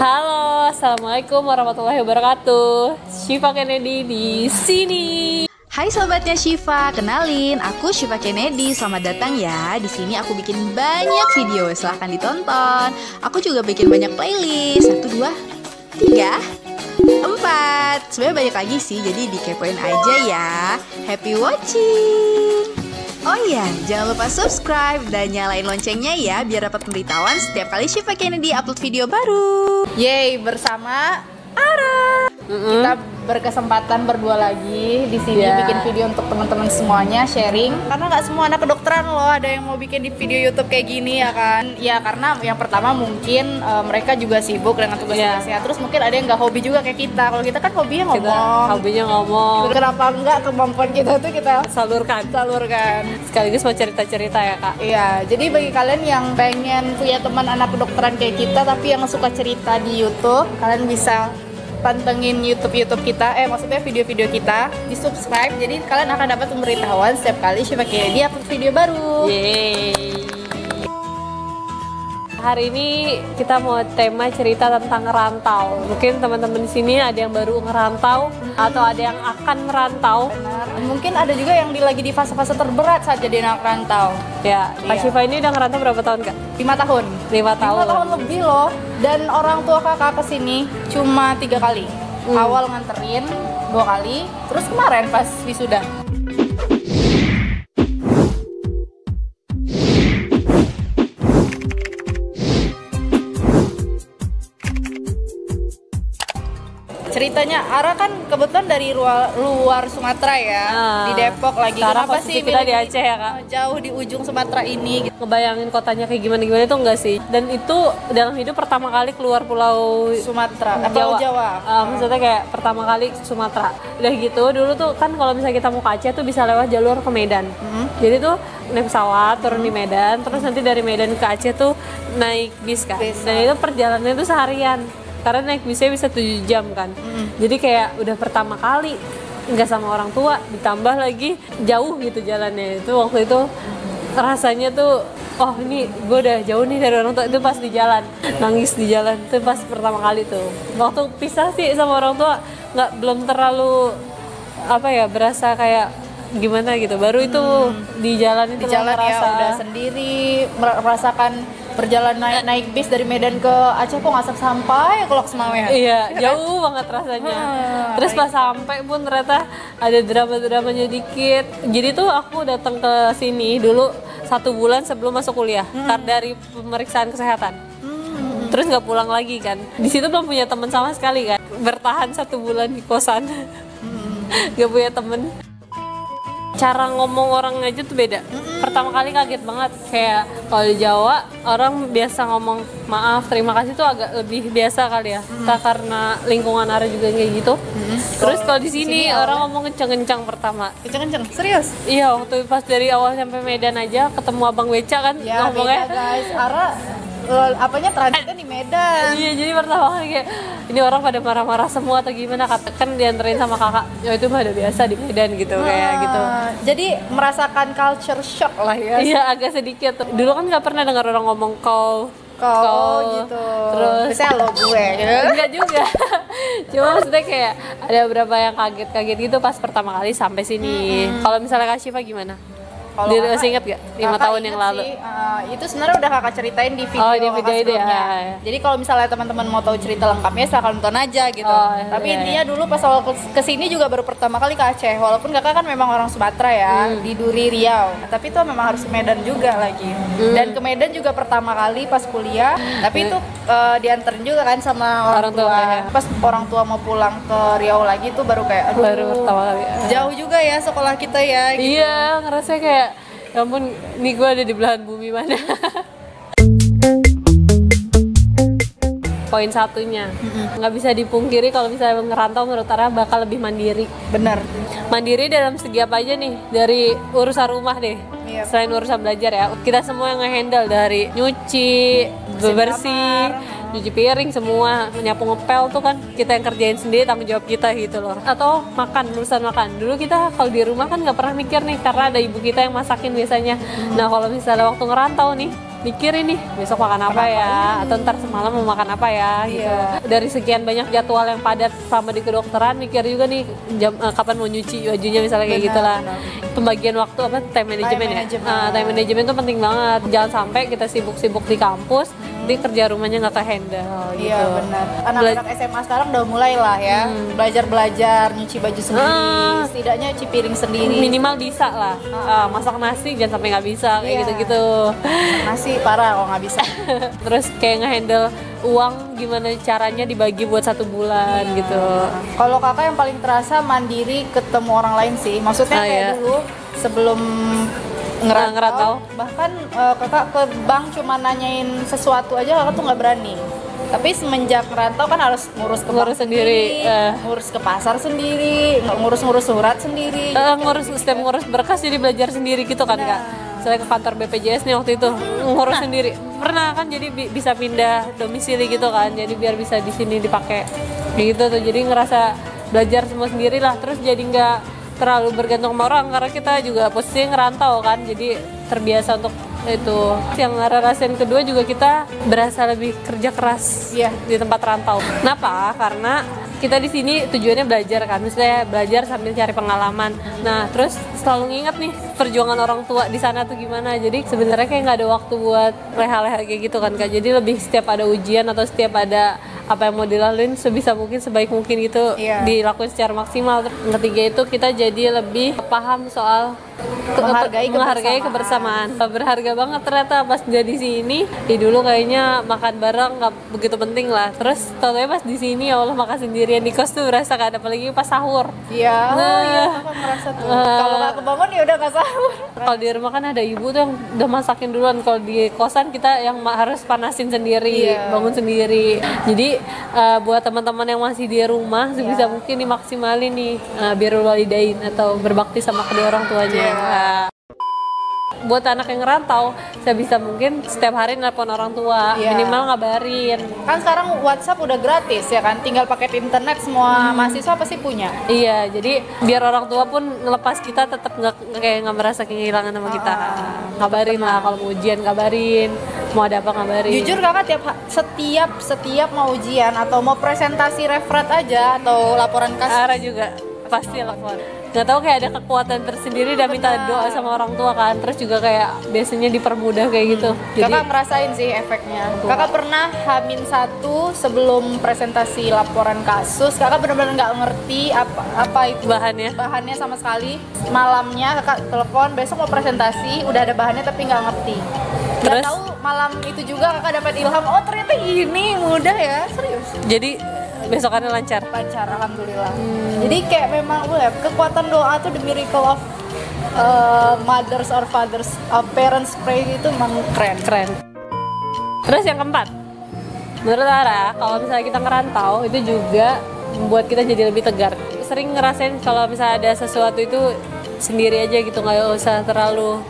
Halo, assalamualaikum warahmatullahi wabarakatuh. Syifa Kennedy di sini. Hai sobatnya Syifa, kenalin aku Syifa Kennedy. Selamat datang ya. Di sini aku bikin banyak video, silahkan ditonton. Aku juga bikin banyak playlist. 1, 2, 3, 4. Sebenarnya banyak lagi sih, jadi dikepoin aja ya. Happy watching. Oh iya, jangan lupa subscribe dan nyalain loncengnya ya, biar dapat pemberitahuan setiap kali Syifa Kennedy upload video baru. Yeay, bersama Ara. Kita berkesempatan berdua lagi di sini bikin video untuk teman-teman semuanya, sharing. Karena nggak semua anak kedokteran loh ada yang mau bikin di video YouTube kayak gini ya kan? Ya karena yang pertama mungkin mereka juga sibuk dengan tugas-tugasnya. Terus mungkin ada yang nggak hobi juga kayak kita. Kalau kita kan hobinya ngomong. Hobinya ngomong. Kenapa enggak kemampuan kita tuh kita salurkan. Sekaligus mau cerita-cerita ya kak. Iya, jadi bagi kalian yang pengen punya teman anak kedokteran kayak kita tapi yang suka cerita di YouTube, kalian bisa pantengin YouTube kita, maksudnya video-video kita, di subscribe. Jadi kalian akan dapat pemberitahuan setiap kali Syifa Kennedy upload video baru. Yeay. Hari ini kita mau tema cerita tentang ngerantau. Mungkin teman-teman di sini ada yang baru ngerantau atau ada yang akan merantau. Benar. Mungkin ada juga yang lagi di fase-fase terberat saat jadi anak rantau. Ya, Kak Syifa ini udah ngerantau berapa tahun kak? 5 tahun. 5 tahun. 5 tahun lebih loh. Dan orang tua kakak kesini cuma 3 kali. Awal nganterin 2 kali, terus kemarin pas wisuda. Ceritanya Ara kan kebetulan dari luar Sumatera ya, di Depok lagi. Kenapa sih kita di Aceh ya kak? Jauh di ujung Sumatera ini gitu. Ngebayangin kotanya kayak gimana itu enggak sih. Dan itu dalam hidup pertama kali keluar pulau Sumatera, Jawa. Maksudnya kayak pertama kali Sumatera. Udah gitu dulu tuh kan kalau misalnya kita mau ke Aceh tuh bisa lewat jalur ke Medan. Jadi tuh naik pesawat turun di Medan, terus nanti dari Medan ke Aceh tuh naik bis kan. Dan itu perjalanannya tuh seharian. Karena naik bisnya bisa 7 jam kan. Jadi kayak udah pertama kali nggak sama orang tua, ditambah lagi jauh gitu jalannya. Itu waktu itu rasanya tuh, oh ini gue udah jauh nih dari orang tua. Itu pas di jalan, nangis di jalan. Itu pas pertama kali tuh. Waktu pisah sih sama orang tua belum terlalu berasa kayak gimana gitu. Baru itu di jalan itu ya udah sendiri merasakan perjalanan naik bis dari Medan ke Aceh kok nggak sampai ke Lok Semawe. Iya, jauh banget rasanya. Terus pas sampai pun ternyata ada drama-dramanya dikit. Jadi tuh aku datang ke sini dulu 1 bulan sebelum masuk kuliah, dari pemeriksaan kesehatan. Terus nggak pulang lagi kan. Di situ belum punya teman sama sekali kan. Bertahan 1 bulan di kosan, nggak punya temen. Cara ngomong orang aja tuh beda. Pertama kali kaget banget. Kayak kalau di Jawa orang biasa ngomong maaf, terima kasih tuh agak lebih biasa kali ya. Entah karena lingkungan Ara juga kayak gitu. Terus kalau di sini orang ngomong kenceng-kenceng pertama. Kenceng-kenceng? Serius? Iya, waktu pas dari awal sampai Medan aja ketemu Abang Beca kan ya, ngomongnya. Beda guys, Ara transitnya di Medan. Iya, jadi pertama kali kayak ini orang pada marah-marah semua atau gimana, kan dianterin sama kakak. Ya itu mah udah biasa di Medan gitu, kayak gitu. Jadi merasakan culture shock lah ya. Iya, agak sedikit. Dulu kan nggak pernah dengar orang ngomong kau gitu. Terus misalnya lo gue gitu. Enggak juga. Cuma maksudnya kayak ada beberapa yang kaget gitu pas pertama kali sampai sini. Kalau misalnya Kak Syifa gimana? Dia masih inget gak? 5 tahun yang lalu sih, itu sebenarnya udah kakak ceritain di video, di video itu ya. Jadi kalau misalnya teman-teman mau tahu cerita lengkapnya silahkan nonton aja gitu. Tapi intinya dulu pas awal kesini juga baru pertama kali ke Aceh. Walaupun kakak kan memang orang Sumatera ya, di Duri, Riau. Tapi itu memang harus ke Medan juga lagi. Dan ke Medan juga pertama kali pas kuliah. Tapi itu dianterin juga kan sama orang tua. Pas orang tua mau pulang ke Riau lagi tuh baru kayak baru pertama kali. Jauh juga ya sekolah kita ya gitu. Iya, ngerasa kayak ya ampun, nih gue ada di belahan bumi mana. Poin satunya, nggak bisa dipungkiri kalau misalnya ngerantau menurut Ara bakal lebih mandiri. Bener. Mandiri dalam segi apa aja nih? Dari urusan rumah deh. Iya. Selain urusan belajar ya, kita semua yang nge-handle dari nyuci, bebersih, cuci piring, semua nyapu ngepel tuh kan kita yang kerjain sendiri, tanggung jawab kita gitu loh. Atau makan, urusan makan. Dulu kita kalau di rumah kan nggak pernah mikir nih karena ada ibu kita yang masakin biasanya. Nah kalau misalnya waktu ngerantau nih, mikirin nih besok makan apa ya, atau ntar semalam mau makan apa ya gitu. Dari sekian banyak jadwal yang padat sama di kedokteran, mikir juga nih kapan mau nyuci bajunya misalnya kayak gitulah. Pembagian waktu apa, time management ya. Time management itu penting banget. Jangan sampai kita sibuk-sibuk di kampus, di kerja rumahnya nggak ke-handle gitu. Iya benar. Anak-anak SMA sekarang udah mulai lah ya, belajar nyuci baju sendiri, setidaknya cuci piring sendiri. Minimal bisa lah. Masak nasi jangan sampai nggak bisa kayak gitu-gitu. Nasi parah kalau nggak bisa. Terus kayak nge-handle uang gimana caranya dibagi buat 1 bulan gitu. Kalau kakak yang paling terasa mandiri ketemu orang lain sih. Maksudnya kayak dulu sebelum ngerantau. Bahkan kakak ke bank cuma nanyain sesuatu aja kakak tuh nggak berani. Tapi semenjak ngerantau kan harus ngurus ke bank sendiri, ngurus ke pasar sendiri, ngurus surat sendiri. Ngurus berkas jadi belajar sendiri gitu kan Kak. Saya ke kantor BPJS nih waktu itu ngurus sendiri. Pernah kan jadi bisa pindah domisili gitu kan. Jadi biar bisa di sini dipakai. Gitu tuh. Jadi ngerasa belajar semua sendiri lah. Terus jadi nggak terlalu bergantung sama orang karena kita juga posisinya ngerantau kan. Jadi terbiasa untuk itu. Yang rasain kedua juga kita berasa lebih kerja keras di tempat rantau. Kenapa? Karena kita di sini tujuannya belajar kan, misalnya belajar sambil cari pengalaman. Nah, terus selalu nginget nih perjuangan orang tua di sana tuh gimana. Jadi sebenarnya kayak nggak ada waktu buat leha-leha kayak gitu kan Kak. Jadi lebih setiap ada ujian atau setiap ada apa yang mau dilaluin sebisa mungkin, sebaik mungkin gitu dilakuin secara maksimal. Ketiga itu kita jadi lebih paham soal menghargai kebersamaan. Berharga banget ternyata pas dia di sini. Dulu kayaknya makan bareng nggak begitu penting lah. Terus tahu-tahu pas di sini ya Allah makan sendirian di kos tuh berasa kan, apalagi pas sahur. Iya. Aku merasa tuh. Kalau nggak kebangun ya udah nggak sahur. Kalau di rumah kan ada ibu tuh yang udah masakin duluan. Kalau di kosan kita yang harus panasin sendiri, bangun sendiri. Jadi buat teman-teman yang masih di rumah sebisa mungkin dimaksimalin nih birrul walidain atau berbakti sama kedua orang tuanya. Buat anak yang ngerantau sebisa mungkin setiap hari nelpon orang tua, minimal ngabarin. Kan sekarang WhatsApp udah gratis ya kan, tinggal paket internet semua mahasiswa pasti punya. Iya, jadi biar orang tua pun ngelepas kita tetap nggak merasa kehilangan sama kita. Ngabarin lah kalau mau ujian, ngabarin, mau ada apa ngabarin. Jujur kakak setiap mau ujian atau mau presentasi referat aja atau laporan kasus Ara juga pasti lapor. Nggak tahu kayak ada kekuatan tersendiri dan minta doa sama orang tua kan. Terus juga kayak biasanya dipermudah kayak gitu. Jadi kakak ngerasain sih efeknya. Kakak pernah H-1 sebelum presentasi laporan kasus, kakak benar-benar nggak ngerti apa itu bahannya sama sekali. Malamnya kakak telepon, besok mau presentasi, udah ada bahannya tapi nggak ngerti. Terus tahu malam itu juga kakak dapat ilham, oh ternyata gini mudah ya, serius. Jadi besokannya lancar, alhamdulillah. Jadi kayak memang kekuatan doa tuh the miracle of mothers or fathers, parents pray itu memang keren. Terus yang keempat, menurut Ara, kalau misalnya kita ngerantau itu juga membuat kita jadi lebih tegar. Sering ngerasain kalau misalnya ada sesuatu itu sendiri aja gitu, nggak usah terlalu,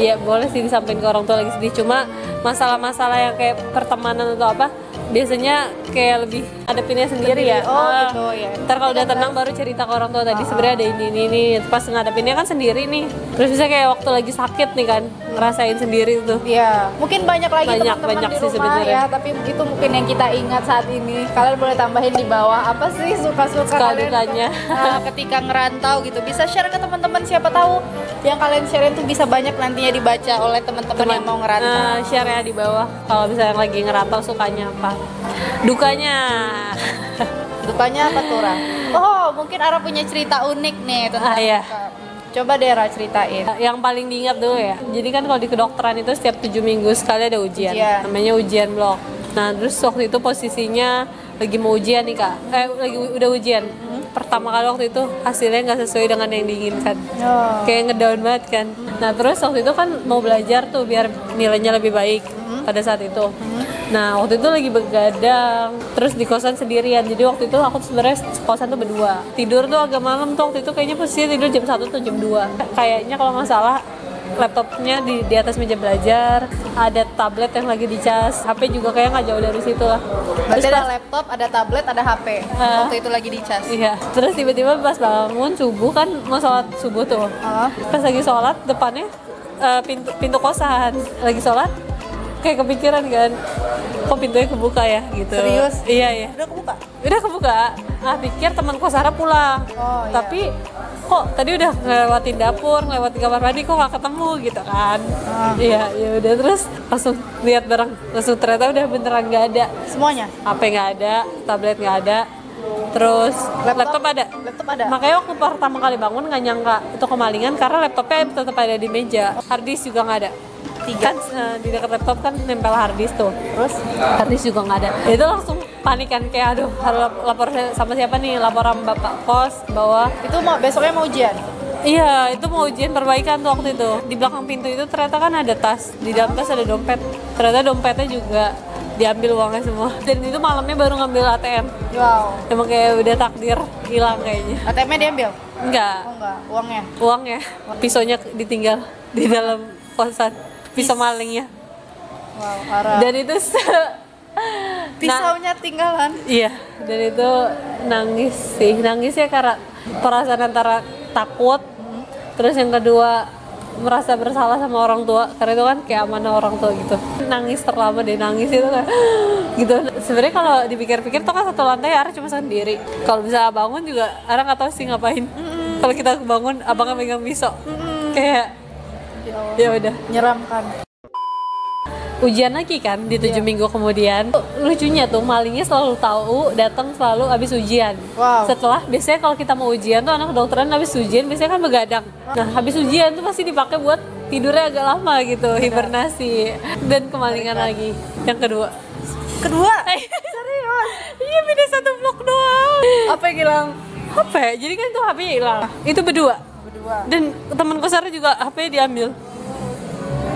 ya boleh sih disampaikan ke orang tua lagi sedih. Cuma masalah-masalah yang kayak pertemanan atau apa, biasanya kayak lebih hadapinnya sendiri ya. Gitu ya. Ntar kalau udah tenang baru cerita ke orang tua, tadi sebenarnya ada ini. Pas ngadepinnya kan sendiri nih. Terus bisa kayak waktu lagi sakit nih kan, ngerasain sendiri tuh. Iya. Mungkin banyak lagi teman-teman di rumah sebenernya. ya, tapi itu mungkin yang kita ingat saat ini. Kalian boleh tambahin di bawah apa sih suka-suka kalian ketika ngerantau gitu. Bisa share ke teman-teman, siapa tahu yang kalian share itu bisa banyak nantinya dibaca oleh teman-teman yang mau ngerantau. Share ya di bawah kalau misalnya lagi ngerantau sukanya apa, dukanya. Dukanya apa tuh, Ra? Oh, mungkin Ara punya cerita unik nih tentang Coba deh Ra ceritain. Yang paling diingat dulu ya. Jadi kan kalau di kedokteran itu setiap 7 minggu sekali ada ujian. Namanya ujian blok. Nah, terus waktu itu posisinya lagi mau ujian nih Kak. Udah ujian. Pertama kali waktu itu hasilnya nggak sesuai dengan yang diinginkan. Kayak ngedown banget kan. Nah, terus waktu itu kan mau belajar tuh biar nilainya lebih baik pada saat itu. Nah, waktu itu lagi begadang, terus di kosan sendirian. Jadi waktu itu aku sebenarnya kosan tuh berdua. Tidur tuh agak malam tuh waktu itu, kayaknya posisinya tidur jam 1 atau jam 2. Kayaknya kalau nggak salah laptopnya di atas meja belajar, ada tablet yang lagi dicas, HP juga kayak nggak jauh dari situ lah. Berarti ada laptop, ada tablet, ada HP. Waktu itu lagi dicas. Iya. Terus tiba-tiba pas bangun subuh kan mau sholat subuh tuh. Pas lagi sholat depannya pintu kosan lagi sholat. kayak kepikiran kan, kok pintunya kebuka ya gitu. Serius? Iya. Udah kebuka? Udah kebuka. Ah, pikir teman kos Sarah pulang. Oh, iya. Tapi kok tadi udah ngelewatin dapur, ngelewatin kamar mandi, kok nggak ketemu gitu kan. Iya, ya udah, terus langsung lihat barang, langsung ternyata udah beneran nggak ada. Semuanya? HP nggak ada, tablet nggak ada, terus laptop ada. Laptop ada? Makanya waktu pertama kali bangun nggak nyangka itu kemalingan karena laptopnya tetap ada di meja, hard disk juga nggak ada. Kan di dekat laptop kan nempel hard disk tuh, terus hard disk juga nggak ada. Itu langsung panik kan, kayak aduh harus lapor sama siapa nih, laporan bapak kos bahwa Itu besoknya mau ujian? iya, itu mau ujian perbaikan tuh waktu itu. Di belakang pintu itu ternyata kan ada tas, di dalam tas ada dompet. Ternyata dompetnya juga diambil uangnya semua. Dan itu malamnya baru ngambil ATM. Wow. Emang kayak udah takdir hilang kayaknya. ATM-nya diambil? Enggak, Oh enggak, uangnya? uangnya. Pisaunya ditinggal di dalam kosan. Pisau malingnya. Wow, parah. Dan itu Pisaunya tinggalan? iya, dan itu nangis sih. Nangisnya karena perasaan antara takut, terus yang kedua merasa bersalah sama orang tua, karena itu kan kayak amanah orang tua gitu. Nangis terlama deh, nangis itu kan gitu. Sebenarnya kalau dipikir-pikir tuh kan satu lantai Ara cuma sendiri. Kalau bisa bangun juga Ara nggak tahu sih ngapain. Kalau kita bangun abangnya megang pisau, kayak ya udah. Menyeramkan. Ujian lagi kan di 7 minggu kemudian. Lucunya tuh malingnya selalu tahu datang selalu habis ujian. Wow. Setelah biasanya kalau kita mau ujian tuh anak kedokteran habis ujian biasanya kan begadang. Nah, habis ujian tuh pasti dipakai buat tidurnya agak lama gitu, hibernasi. Dan kemalingan lagi yang kedua. Kedua? Serius? Iya, beda satu blok doang. Apa yang hilang? HP. Jadi kan itu HP hilang. Itu berdua. Berdua. Dan teman kosarnya juga HP diambil.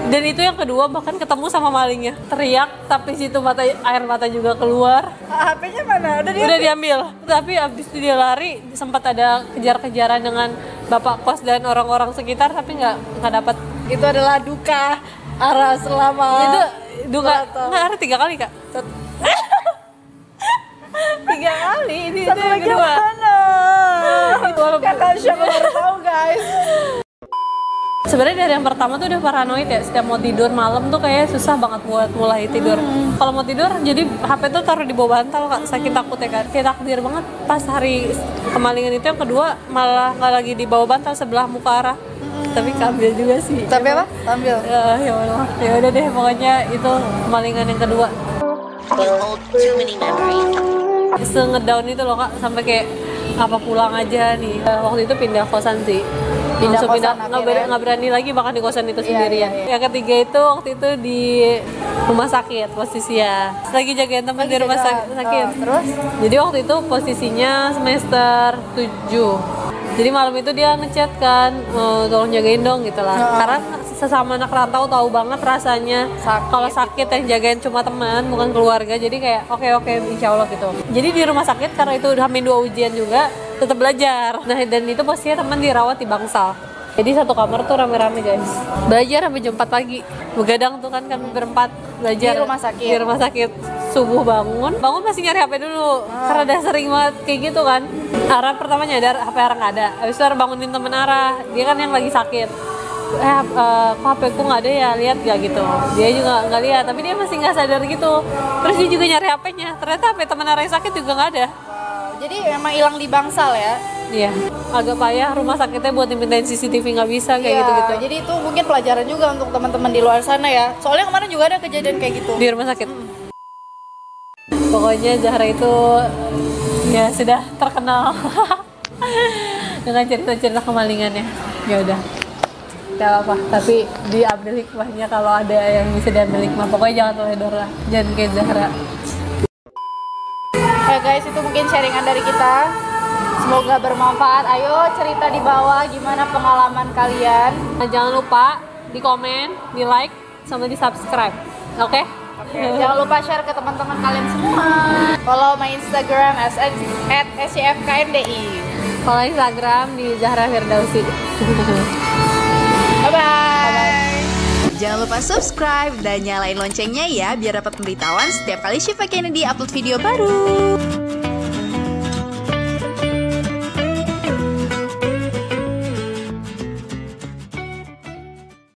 Dan itu yang kedua bahkan ketemu sama malingnya, teriak tapi situ air mata juga keluar. HP-nya mana? Udah diambil. Tapi abis itu dia lari, sempat ada kejar-kejaran dengan bapak kos dan orang-orang sekitar tapi nggak dapat. Itu adalah duka Ara selama Itu duga nggak ada 3 kali kak. 3 kali ini itu yang kedua. Kakak siapa baru tahu guys. Sebenarnya dari yang pertama tuh udah paranoid ya, setiap mau tidur malam tuh kayak susah banget buat mulai tidur. Kalau mau tidur jadi HP tuh taruh di bawah bantal kak, saking takutnya kan. Kayak takdir banget pas hari kemalingan itu yang kedua malah nggak lagi di bawah bantal, sebelah muka Arah. Tapi keambil juga sih. Tapi apa? Ambil. Ya udah deh, pokoknya itu kemalingan yang kedua. You hold too many memories. Ngedown itu loh kak, sampai kayak apa pulang aja nih. Waktu itu pindah kosan sih. Pindah Langsung kosan akhirnya. nggak berani lagi makan di kosan itu sendirian. iya. Yang ketiga itu waktu itu di rumah sakit posisinya. Lagi jagain teman di rumah sakit. Terus? Jadi waktu itu posisinya semester 7. Jadi malam itu dia ngechat kan, tolong jagain dong gitu lah. Karena sesama anak rantau tahu banget rasanya kalau sakit yang jagain cuma teman bukan keluarga. Jadi kayak oke insya Allah gitu. Jadi di rumah sakit karena itu udah H-2 ujian juga tetap belajar. Nah dan itu posisinya teman dirawat di bangsal. Jadi satu kamar tuh rame-rame guys. Belajar sampai jam 4 pagi. Begadang tuh kan kami berempat belajar Di rumah sakit? Di rumah sakit. Subuh bangun masih nyari HP dulu. Karena udah sering banget kayak gitu kan. Ara pertama nyadar HP Ara nggak ada. Habis itu Ara bangunin temen Ara. Dia kan yang lagi sakit. Kok HP ku nggak ada ya, lihat gak gitu. Dia juga nggak lihat, tapi dia masih nggak sadar gitu. Terus dia juga nyari HP-nya. Ternyata HP temen Ara yang sakit juga nggak ada. Jadi memang hilang di bangsal ya? Iya, agak payah rumah sakitnya buat dimintain CCTV nggak bisa kayak gitu-gitu. Jadi itu mungkin pelajaran juga untuk teman-teman di luar sana ya. Soalnya kemarin juga ada kejadian kayak gitu. Di rumah sakit. Pokoknya Zahra itu ya sudah terkenal dengan cerita-cerita kemalingannya. Ya udah, tidak apa. Tapi diambil hikmahnya kalau ada yang bisa diambil hikmah. Pokoknya jangan teledor lah, jangan kayak Zahra. Guys, itu mungkin sharingan dari kita. Semoga bermanfaat. Ayo cerita di bawah gimana pengalaman kalian. Nah, jangan lupa di komen, di like, sama di subscribe. Oke? Jangan lupa share ke teman-teman kalian semua. Follow my Instagram @scfkmdi. Follow Instagram di Zahra Firdausi. Bye-bye. Jangan lupa subscribe dan nyalain loncengnya ya biar dapat pemberitahuan setiap kali Syifa Kennedy upload video baru.